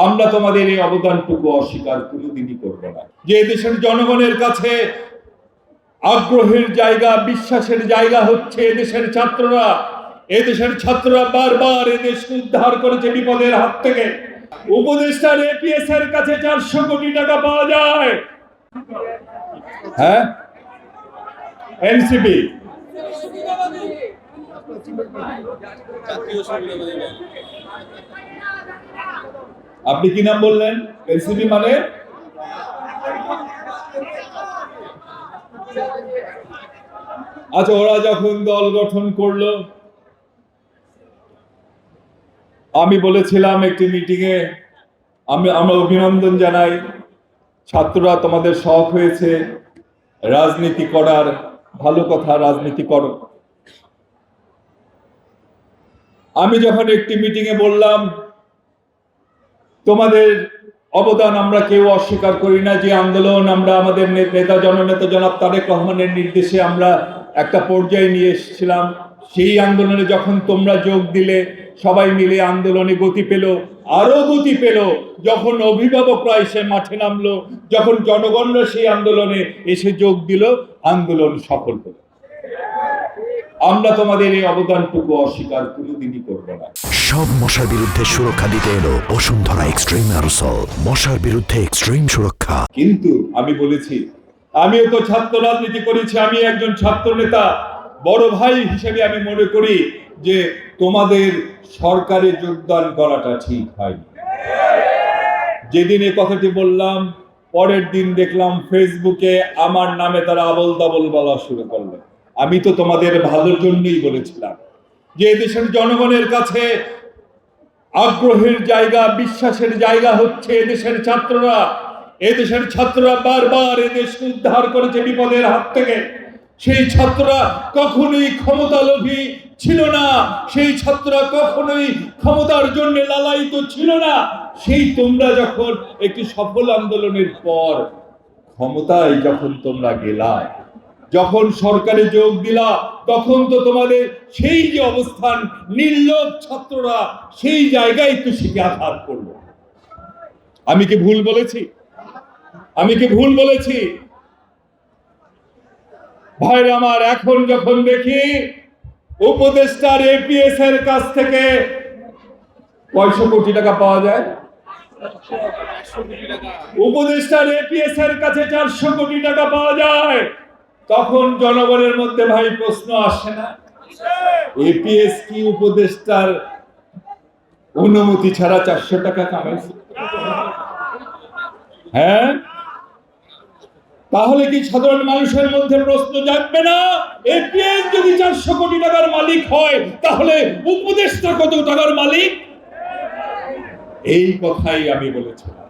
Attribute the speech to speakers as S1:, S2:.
S1: আমরা তোমাদের এই অবদানটুকু অস্বীকার কোনোদিনই করব না। যে দেশের জনগণের কাছে আগ্রহের জায়গা, বিশ্বাসের জায়গা হচ্ছে এদেশের ছাত্ররা। এদেশের ছাত্ররা বারবার এদেশকে উদ্ধার করেছে বিপদের হাত থেকে। উপদেষ্টার এপিএস এর কাছে 400 কোটি টাকা পাওয়া যায়। হ্যাঁ, এনসিপি আপনি কি নাম বললেন? এনসিপি মানে আচ্ছা, ওরা যখন দল গঠন করলো, আমি বলেছিলাম একটি মিটিং এ, আমরা অভিনন্দন জানাই, ছাত্ররা তোমাদের শখ হয়েছে রাজনীতি করার, ভালো কথা, রাজনীতি করো। আমি যখন একটি মিটিং এ বললাম তোমাদের অবদান আমরা কেউ অস্বীকার করি না, যে আন্দোলন আমরা আমাদের নেতা জননেতা জনাব তারেক রহমানের নির্দেশে আমরা একটা পর্যায়ে নিয়ে এসেছিলাম, সেই আন্দোলনে যখন তোমরা যোগ দিলে, সবাই মিলে আন্দোলনে গতি পেল, আরো গতি পেল যখন অভিভাবকরা এসে মাঠে নামলো, যখন জনগণরা সেই আন্দোলনে এসে যোগ দিল, আন্দোলন সফল হলো। আমরা তোমাদের এই অবদানটুকু অস্বীকার কোনোদিনই করব না।
S2: সব মশার বিরুদ্ধে সুরক্ষা দিতে এলো বসুন্ধরা এক্সট্রিম অ্যারোসল, মশার বিরুদ্ধে এক্সট্রিম সুরক্ষা।
S1: কিন্তু আমি বলেছি, আমিও তো ছাত্র রাজনীতি করেছি, আমি একজন ছাত্র নেতা, বড় ভাই হিসেবে আমি মনে করি যে তোমাদের সরকারে যোগদান করাটা ঠিক হয়নি। যেদিন এই কথাটি বললাম, পরের দিন দেখলাম ফেসবুকে আমার নামে তারা আবল তাবল বলা শুরু করলো। আমি তো তোমাদের ভালোর জন্যই বলেছিলাম যে দেশের জনগণের কাছে আগ্রহের জায়গা, বিশ্বাসের জায়গা হচ্ছে এদেশের ছাত্ররা। এদেশের ছাত্ররা বারবার এদেশকে উদ্ধার করেছে বিপদের হাত থেকে। সেই ছাত্ররা কখনোই ক্ষমতালোভী ছিল না, সেই ছাত্ররা কখনোই ক্ষমতার জন্য লালায়িত ছিল না। সেই তোমরা যখন একটি সফল আন্দোলনের পর ক্ষমতায় যখন তোমরা গেলা, যখন সরকারে যোগ দিলা, তখন তো তোমাদের সেই যে অবস্থান, নির্লোভ ছাত্ররা সেই জায়গায় তো শিখে আঘাত করলো। আমি কি ভুল বলেছি? আমি কি ভুল বলেছি? ভাইরা আমার, এখন যখন দেখি উপদেষ্টার এপিএস এর কাছ থেকে 500 কোটি টাকা পাওয়া যায়, উপদেষ্টার এপিএস এর কাছে 400 কোটি টাকা পাওয়া যায়, তখন জনগণের মধ্যে ভাই প্রশ্ন আসে না, এপিএস কি উপদেষ্টার অনুমতি ছাড়া 400 টাকা কামাইছে? হ্যাঁ, তাহলে কি সাধারণ মানুষের মধ্যে প্রশ্ন জাগবে না, এপিএস যদি 400 কোটি টাকার মালিক হয়, তাহলে উপদেষ্টা কত টাকার মালিক? এই কথাই আমি বলেছিলাম।